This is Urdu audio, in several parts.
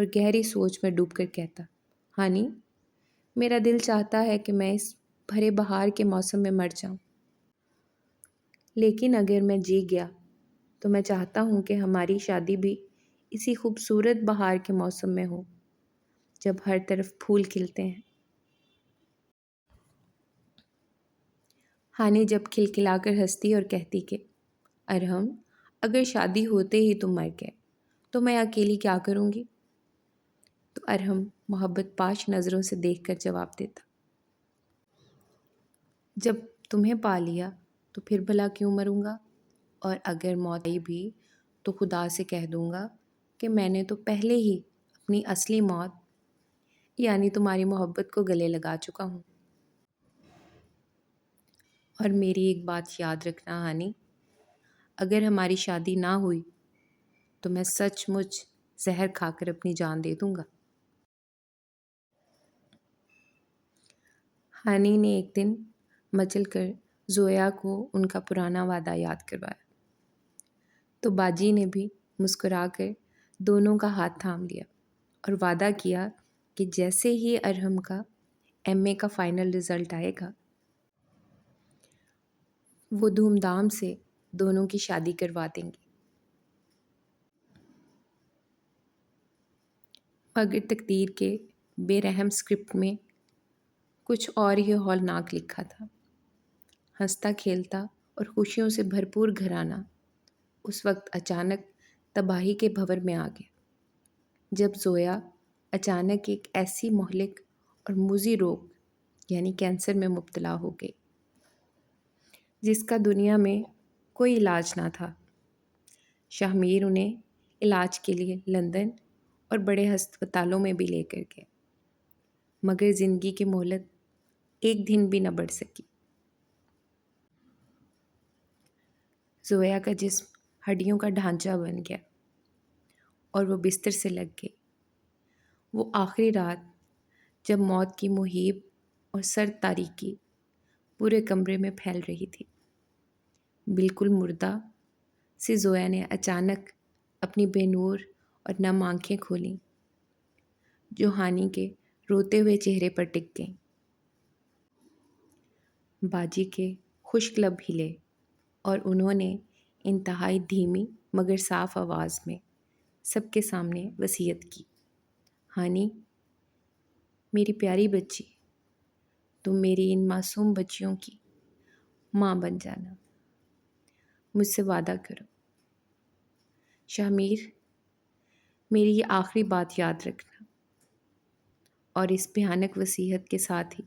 اور گہری سوچ میں ڈوب کر کہتا، ہانی، میرا دل چاہتا ہے کہ میں اس بھرے بہار کے موسم میں مر جاؤں، لیکن اگر میں جی گیا تو میں چاہتا ہوں کہ ہماری شادی بھی اسی خوبصورت بہار کے موسم میں ہو جب ہر طرف پھول کھلتے ہیں۔ ہانی جب کھلکھلا کر ہنستی اور کہتی کہ ارحم، اگر شادی ہوتے ہی تم مر گئے تو میں اکیلی کیا کروں گی؟ تو ارحم محبت پاش نظروں سے دیکھ کر جواب دیتا، جب تمہیں پا لیا تو پھر بھلا کیوں مروں گا؟ اور اگر موت آئی بھی تو خدا سے کہہ دوں گا کہ میں نے تو پہلے ہی اپنی اصلی موت یعنی تمہاری محبت کو گلے لگا چکا ہوں۔ اور میری ایک بات یاد رکھنا ہانی، اگر ہماری شادی نہ ہوئی تو میں سچ مچ زہر کھا کر اپنی جان دے دوں گا۔ ہانی نے ایک دن مچل کر زویا کو ان کا پرانا وعدہ یاد کروایا، تو باجی نے بھی مسکرا کر دونوں کا ہاتھ تھام لیا اور وعدہ کیا کہ جیسے ہی ارحم کا ایم اے کا فائنل رزلٹ آئے گا وہ دھوم دھام سے دونوں کی شادی کروا دیں گے۔ مگر تقدیر کے بے رحم اسکرپٹ میں کچھ اور ہی ہولناک لکھا تھا۔ ہنستا کھیلتا اور خوشیوں سے بھرپور گھرانہ اس وقت اچانک تباہی کے بھنور میں آ گیا جب زویا اچانک ایک ایسی مہلک اور موذی روگ یعنی کینسر میں مبتلا ہو گئی جس کا دنیا میں کوئی علاج نہ تھا۔ شاہ میر انہیں علاج کے لیے لندن اور بڑے ہسپتالوں میں بھی لے کر گئے، مگر زندگی کی مہلت ایک دن بھی نہ بڑھ سکی۔ زویا کا جسم ہڈیوں کا ڈھانچہ بن گیا اور وہ بستر سے لگ گئی۔ وہ آخری رات جب موت کی مہیب اور سرد تاریکی پورے کمرے میں پھیل رہی تھی، بالکل مردہ سی زویا نے اچانک اپنی بے نور اور نم آنکھیں کھولیں جو ہانی کے روتے ہوئے چہرے پر ٹک گئیں۔ باجی کے خشک لب ہلے اور انہوں نے انتہائی دھیمی مگر صاف آواز میں سب کے سامنے وصیت کی، ہانی، میری پیاری بچی، تم میری ان معصوم بچیوں کی ماں بن جانا، مجھ سے وعدہ کرو۔ شاہ میر، میری یہ آخری بات یاد رکھنا۔ اور اس بھیانک وصیت کے ساتھ ہی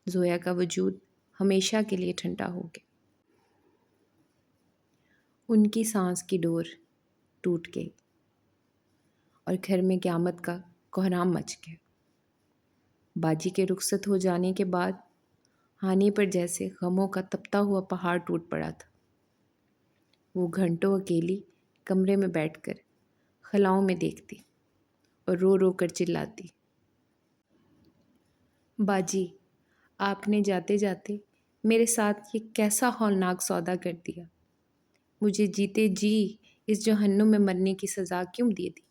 زویا کا وجود ہمیشہ کے لیے ٹھنڈا ہو گیا۔ ان کی سانس کی ڈور ٹوٹ گئی اور گھر میں قیامت کا کوہرام مچ گیا۔ باجی کے رخصت ہو جانے کے بعد ہانی پر جیسے غموں کا تپتا ہوا پہاڑ ٹوٹ پڑا تھا۔ وہ گھنٹوں اکیلی کمرے میں بیٹھ کر خلاؤں میں دیکھتی اور رو رو کر چلاتی، باجی، آپ نے جاتے جاتے میرے ساتھ یہ کیسا ہولناک سودا کر دیا، مجھے جیتے جی اس جہنم میں مرنے کی سزا کیوں دے دی؟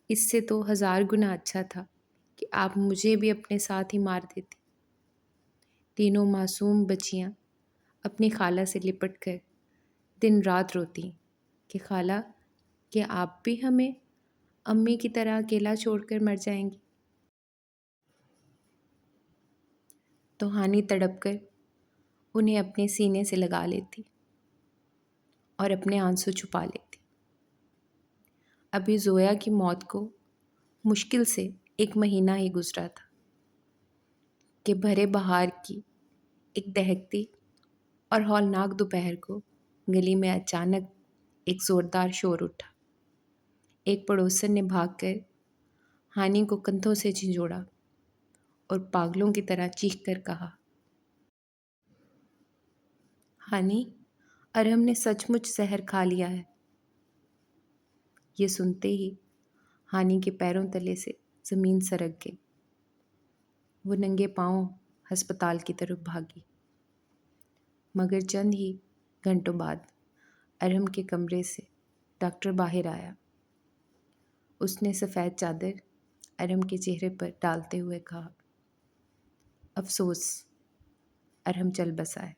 اس سے تو ہزار گنا اچھا تھا کہ آپ مجھے بھی اپنے ساتھ ہی مار دیتے۔ تینوں معصوم بچیاں اپنی خالہ سے لپٹ کر دن رات روتی کہ خالہ، کہ آپ بھی ہمیں امی کی طرح اکیلا چھوڑ کر مر جائیں گی؟ تو ہانی تڑپ کر انہیں اپنے سینے سے لگا لیتی اور اپنے آنسو چھپا لیتی۔ ابھی زویا کی موت کو مشکل سے 1 مہینہ ہی گزرا تھا کہ بھرے بہار کی ایک دہکتی اور ہولناک دوپہر کو گلی میں اچانک ایک زوردار شور اٹھا۔ ایک پڑوسن نے بھاگ کر ہانی کو کندھوں سے جھنجھوڑا اور پاگلوں کی طرح چیخ کر کہا، ہانی، ارحم نے سچ مچ زہر کھا لیا ہے۔ یہ سنتے ہی ہانی کے پیروں تلے سے زمین سرک گئی۔ وہ ننگے پاؤں ہسپتال کی طرف بھاگی، مگر چند ہی گھنٹوں بعد ارحم کے کمرے سے ڈاکٹر باہر آیا اس نے سفید چادر ارہم کے چہرے پر ڈالتے ہوئے کہا، افسوس، ارہم چل بسا ہے۔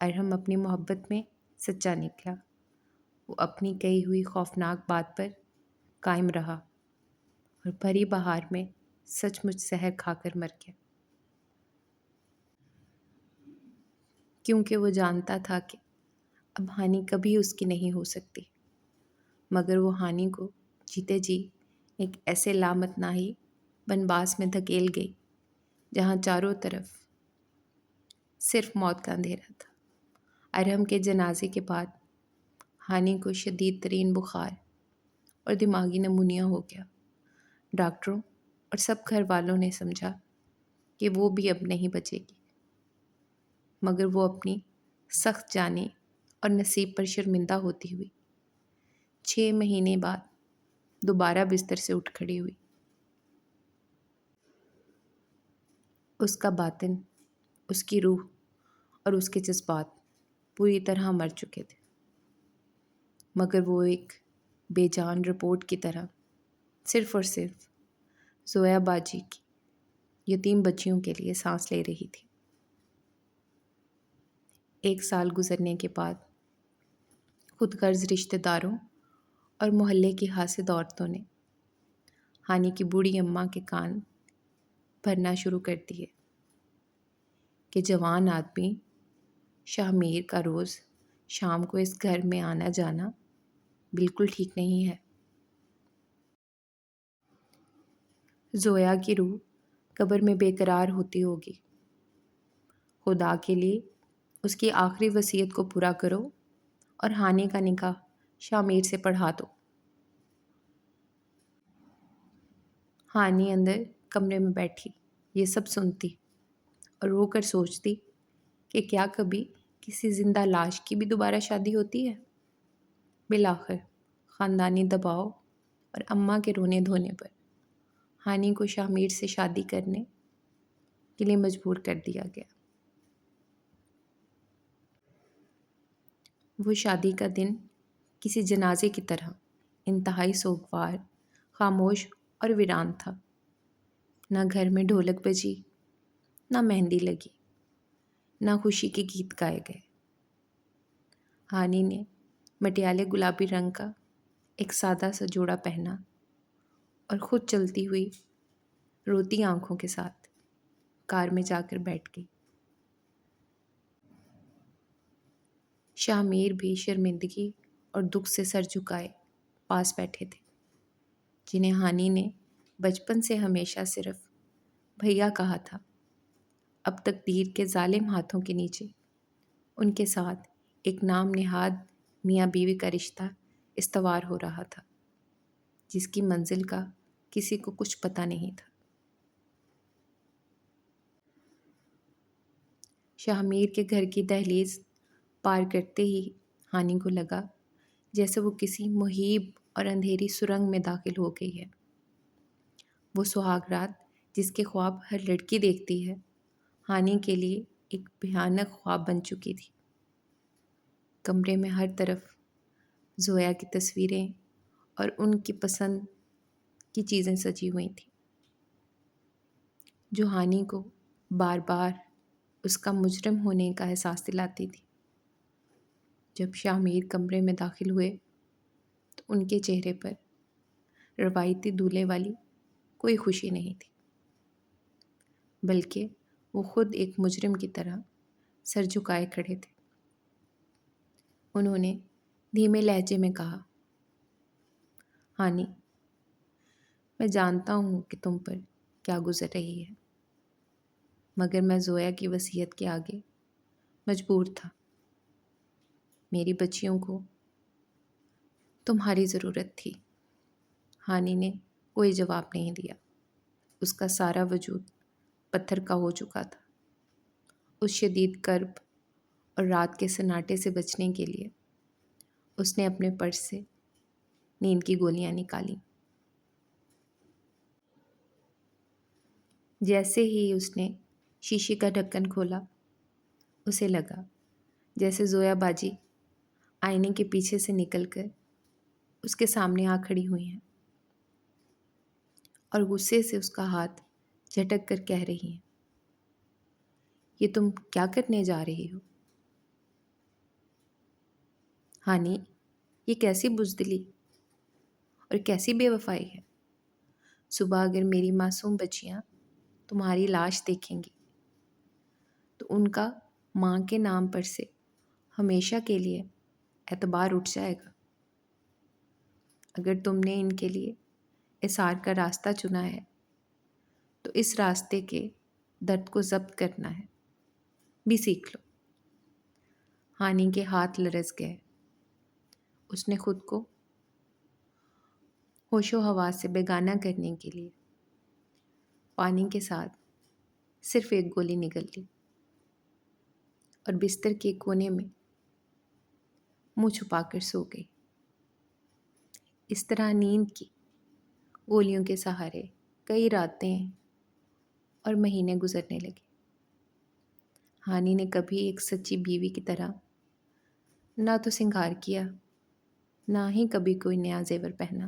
ارہم اپنی محبت میں سچا نکلا۔ وہ اپنی کہی ہوئی خوفناک بات پر قائم رہا اور بھری بہار میں سچ مچ زہر کھا کر مر گیا، کیونکہ وہ جانتا تھا کہ اب ہانی کبھی اس کی نہیں ہو سکتی۔ مگر وہ ہانی کو جیتے جی ایک ایسے لامتناہی بنباس میں دھکیل گئی جہاں چاروں طرف صرف موت کا اندھیرا تھا۔ ارہم کے جنازے کے بعد ہانی کو شدید ترین بخار اور دماغی نمونیا ہو گیا۔ ڈاکٹروں اور سب گھر والوں نے سمجھا کہ وہ بھی اب نہیں بچے گی، مگر وہ اپنی سخت جانی اور نصیب پر شرمندہ ہوتی ہوئی 6 مہینے بعد دوبارہ بستر سے اٹھ کھڑی ہوئی۔ اس کا باطن، اس کی روح اور اس کے جذبات پوری طرح مر چکے تھے، مگر وہ ایک بے جان رپورٹ کی طرح صرف اور صرف زویا باجی کی یتیم بچیوں کے لیے سانس لے رہی تھی۔ 1 سال گزرنے کے بعد خود غرض رشتہ داروں اور محلے کی حاسد عورتوں نے ہانی کی بوڑھی اماں کے کان بھرنا شروع کر دیے کہ جوان آدمی شاہ میر کا روز شام کو اس گھر میں آنا جانا بالکل ٹھیک نہیں ہے۔ زویا کی روح قبر میں بے قرار ہوتی ہوگی۔ خدا کے لیے اس کی آخری وصیت کو پورا کرو اور ہانی کا نکاح شاہ میر سے پڑھا دو۔ ہانی اندر کمرے میں بیٹھی یہ سب سنتی اور رو کر سوچتی کہ کیا کبھی کسی زندہ لاش کی بھی دوبارہ شادی ہوتی ہے؟ بالآخر خاندانی دباؤ اور اماں کے رونے دھونے پر ہانی کو شاہ میر سے شادی کرنے کے لیے مجبور کر دیا گیا۔ وہ شادی کا دن کسی جنازے کی طرح انتہائی سوگوار، خاموش اور ویران تھا۔ نہ گھر میں ڈھولک بجی، نہ مہندی لگی، نہ خوشی کے گیت گائے گئے۔ ہانی نے مٹیالے گلابی رنگ کا ایک سادہ سا جوڑا پہنا اور خود چلتی ہوئی روتی آنکھوں کے ساتھ کار میں جا کر بیٹھ گئی۔ شاہ میر بھی شرمندگی اور دکھ سے سر جھکائے پاس بیٹھے تھے، جنہیں ہانی نے بچپن سے ہمیشہ صرف بھیا کہا تھا۔ اب تقدیر کے ظالم ہاتھوں کے نیچے ان کے ساتھ ایک نام نہاد میاں بیوی کا رشتہ استوار ہو رہا تھا، جس کی منزل کا کسی کو کچھ پتہ نہیں تھا۔ شاہ میر کے گھر کی دہلیز پار کرتے ہی ہانی کو لگا جیسے وہ کسی مہیب اور اندھیری سرنگ میں داخل ہو گئی ہے۔ وہ سہاگ رات جس کے خواب ہر لڑکی دیکھتی ہے، ہانی کے لیے ایک بھیانک خواب بن چکی تھی۔ کمرے میں ہر طرف زویا کی تصویریں اور ان کی پسند کی چیزیں سجی ہوئی تھیں، جو ہانی کو بار بار اس کا مجرم ہونے کا احساس دلاتی تھی۔ جب شاہ میر کمرے میں داخل ہوئے تو ان کے چہرے پر روایتی دولہے والی کوئی خوشی نہیں تھی، بلکہ وہ خود ایک مجرم کی طرح سر جھکائے کھڑے تھے۔ انہوں نے دھیمے لہجے میں کہا، ہانی، میں جانتا ہوں کہ تم پر کیا گزر رہی ہے، مگر میں زویا کی وصیت کے آگے مجبور تھا۔ میری بچیوں کو تمہاری ضرورت تھی۔ ہانی نے کوئی جواب نہیں دیا۔ اس کا سارا وجود پتھر کا ہو چکا تھا۔ اس شدید کرب اور رات کے سناٹے سے بچنے کے لیے اس نے اپنے پرس سے نیند کی گولیاں نکالیں۔ جیسے ہی اس نے شیشے کا ڈھکن کھولا، اسے لگا جیسے زویا باجی آئینے کے پیچھے سے نکل کر اس کے سامنے آ کھڑی ہوئی ہیں اور غصے سے اس کا ہاتھ جھٹک کر کہہ رہی ہیں، یہ تم کیا کرنے جا رہی ہو؟ ہانی، یہ کیسی بزدلی اور کیسی بے وفائی ہے؟ صبح اگر میری معصوم بچیاں تمہاری لاش دیکھیں گی تو ان کا ماں کے نام پر سے ہمیشہ کے لیے اعتبار اٹھ جائے گا۔ اگر تم نے ان کے لیے اثار کا راستہ چنا ہے تو اس راستے کے درد کو ضبط کرنا ہے بھی سیکھ لو۔ ہانی کے ہاتھ لرز گئے۔ اس نے خود کو ہوش و حواس سے بیگانہ کرنے کے لیے پانی کے ساتھ صرف ایک گولی نگل لی اور بستر کے کونے میں منہ چھپا کر سو گئی۔ اس طرح نیند کی گولیوں کے سہارے کئی راتیں اور مہینے گزرنے لگے۔ ہانی نے کبھی ایک سچی بیوی کی طرح نہ تو سنگار کیا، نہ ہی کبھی کوئی نیا زیور پہنا،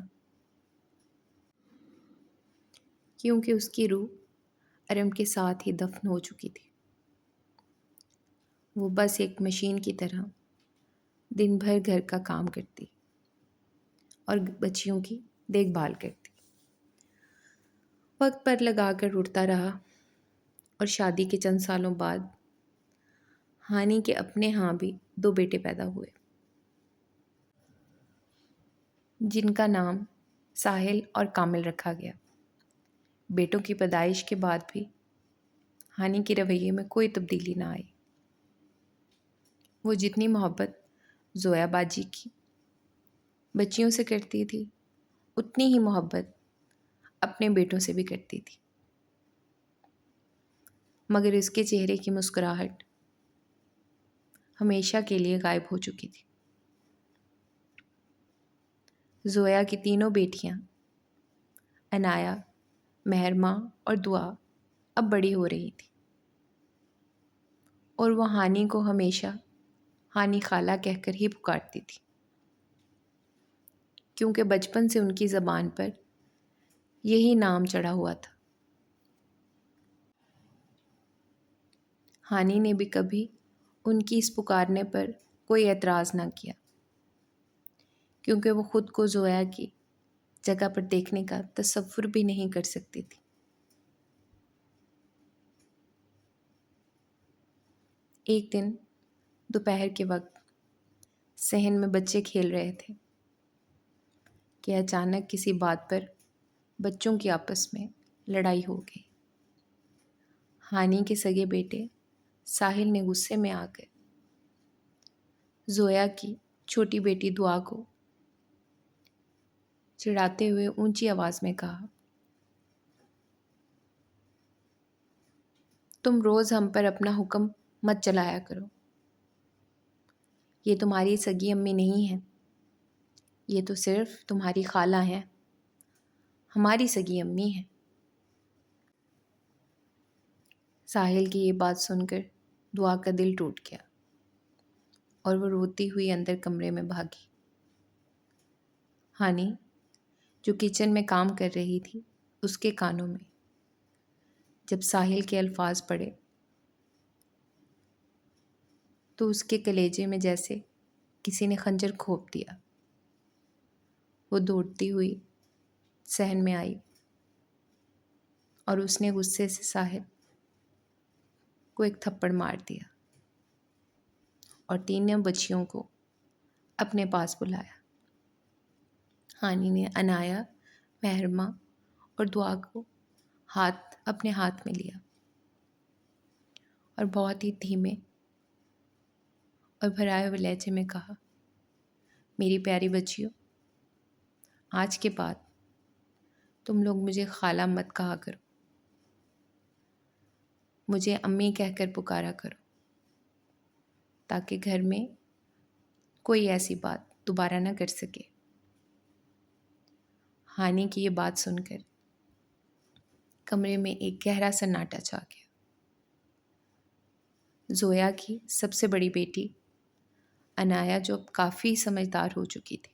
کیونکہ اس کی روح ارم کے ساتھ ہی دفن ہو چکی تھی۔ وہ بس ایک مشین کی طرح دن بھر گھر کا کام کرتی اور بچیوں کی دیکھ بھال کرتی، وقت پر لگا کر اٹھتا رہا۔ اور شادی کے چند سالوں بعد ہانی کے اپنے ہاں بھی 2 بیٹے پیدا ہوئے، جن کا نام ساحل اور کامل رکھا گیا۔ بیٹوں کی پیدائش کے بعد بھی ہانی کے رویے میں کوئی تبدیلی نہ آئی۔ وہ جتنی محبت زویا باجی کی بچیوں سے کرتی تھی، اتنی ہی محبت اپنے بیٹوں سے بھی کرتی تھی، مگر اس کے چہرے کی مسکراہٹ ہمیشہ کے لیے غائب ہو چکی تھی۔ زویا کی تینوں بیٹیاں عنایا، مہرماں اور دعا اب بڑی ہو رہی تھی، اور وہ ہانی کو ہمیشہ ہانی خالہ کہہ کر ہی پکارتی تھی، کیونکہ بچپن سے ان کی زبان پر یہی نام چڑھا ہوا تھا۔ ہانی نے بھی کبھی ان کی اس پکارنے پر کوئی اعتراض نہ کیا، کیونکہ وہ خود کو زویا کی جگہ پر دیکھنے کا تصور بھی نہیں کر سکتی تھی۔ ایک دن دوپہر کے وقت صحن میں بچے کھیل رہے تھے کہ اچانک کسی بات پر بچوں کی آپس میں لڑائی ہو گئی۔ ہانی کے سگے بیٹے ساحل نے غصے میں آ کر زویا کی چھوٹی بیٹی دعا کو چڑھاتے ہوئے اونچی آواز میں کہا، تم روز ہم پر اپنا حکم مت چلایا کرو۔ یہ تمہاری سگی امی نہیں ہے، یہ تو صرف تمہاری خالہ ہیں، ہماری سگی امی ہیں۔ ساحل کی یہ بات سن کر دعا کا دل ٹوٹ گیا اور وہ روتی ہوئی اندر کمرے میں بھاگی۔ ہانی جو کچن میں کام کر رہی تھی، اس کے کانوں میں جب ساحل کے الفاظ پڑے تو اس کے کلیجے میں جیسے کسی نے خنجر گھونپ دیا۔ وہ دوڑتی ہوئی صحن میں آئی اور اس نے غصے سے ساحل کو ایک تھپڑ مار دیا اور تینوں بچیوں کو اپنے پاس بلایا۔ ہانی نے عنایا، مہرماں اور دعا کو اپنے ہاتھ میں لیا اور بہت ہی دھیمے اور بھرائے ہوئے لہجے میں کہا، میری پیاری بچیوں، آج کے بعد تم لوگ مجھے خالہ مت کہا کرو، مجھے امی کہہ کر پکارا کرو، تاکہ گھر میں کوئی ایسی بات دوبارہ نہ کر سکے۔ ہانی کی یہ بات سن کر کمرے میں ایک گہرا سناٹا چھا گیا۔ زویا کی سب سے بڑی بیٹی عنایا جو اب کافی سمجھدار ہو چکی تھی،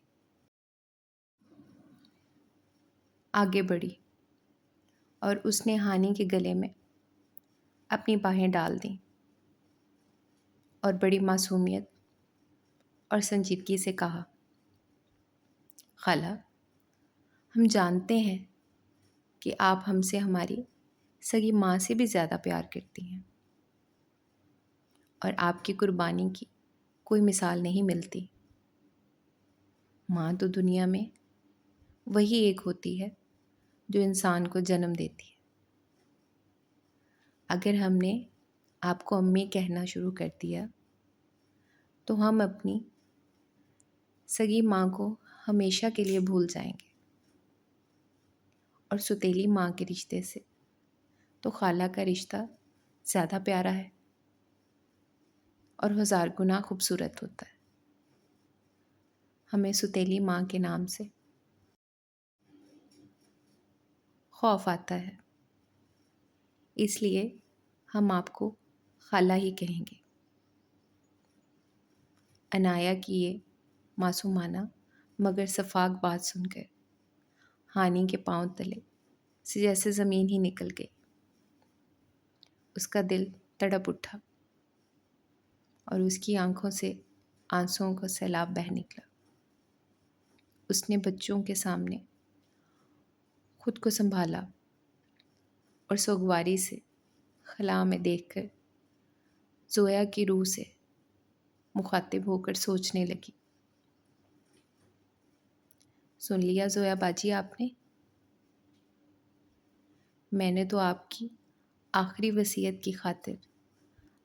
آگے بڑھی اور اس نے ہانی کے گلے میں اپنی باہیں ڈال دیں اور بڑی معصومیت اور سنجیدگی سے کہا، خالہ، ہم جانتے ہیں کہ آپ ہم سے ہماری سگی ماں سے بھی زیادہ پیار کرتی ہیں اور آپ کی قربانی کی کوئی مثال نہیں ملتی۔ ماں تو دنیا میں وہی ایک ہوتی ہے جو انسان کو جنم دیتی ہے۔ اگر ہم نے آپ کو امی کہنا شروع کر دیا تو ہم اپنی سگی ماں کو ہمیشہ کے لیے بھول جائیں گے، اور ستیلی ماں کے رشتے سے تو خالہ کا رشتہ زیادہ پیارا ہے اور ہزار گنا خوبصورت ہوتا ہے۔ ہمیں ستیلی ماں کے نام سے خوف آتا ہے، اس لیے ہم آپ کو خالہ ہی کہیں گے۔ عنایہ کی یہ معصومانہ مگر شفاف بات سن کر ہانی کے پاؤں تلے سے جیسے زمین ہی نکل گئی۔ اس کا دل تڑپ اٹھا اور اس کی آنکھوں سے آنسوؤں کا سیلاب بہہ نکلا۔ اس نے بچوں کے سامنے خود کو سنبھالا اور سوگواری سے خلا میں دیکھ کر زویا کی روح سے مخاطب ہو کر سوچنے لگی، سن لیا زویا باجی آپ نے؟ میں نے تو آپ کی آخری وصیت کی خاطر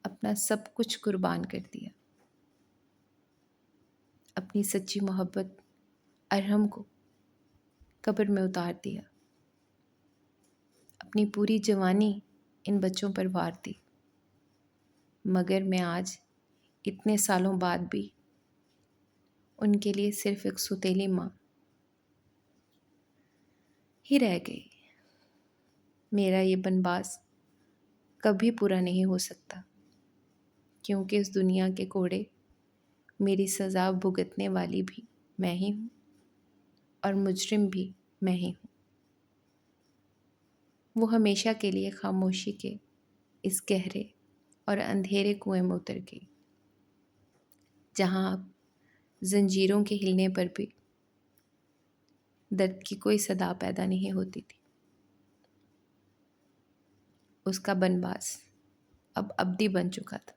اپنا سب کچھ قربان کر دیا۔ اپنی سچی محبت ارحم کو قبر میں اتار دیا، اپنی پوری جوانی ان بچوں پر وار دی، مگر میں آج اتنے سالوں بعد بھی ان کے لیے صرف ایک ستیلی ماں ہی رہ گئی۔ میرا یہ بنواس کبھی پورا نہیں ہو سکتا، کیونکہ اس دنیا کے کوڑے میری سزا بھگتنے والی بھی میں ہی ہوں اور مجرم بھی میں ہی ہوں۔ وہ ہمیشہ کے لیے خاموشی کے اس گہرے اور اندھیرے کنویں میں اتر گئی، جہاں اب زنجیروں کے ہلنے پر بھی درد کی کوئی صدا پیدا نہیں ہوتی تھی۔ اس کا بنواس اب ابدی بن چکا تھا۔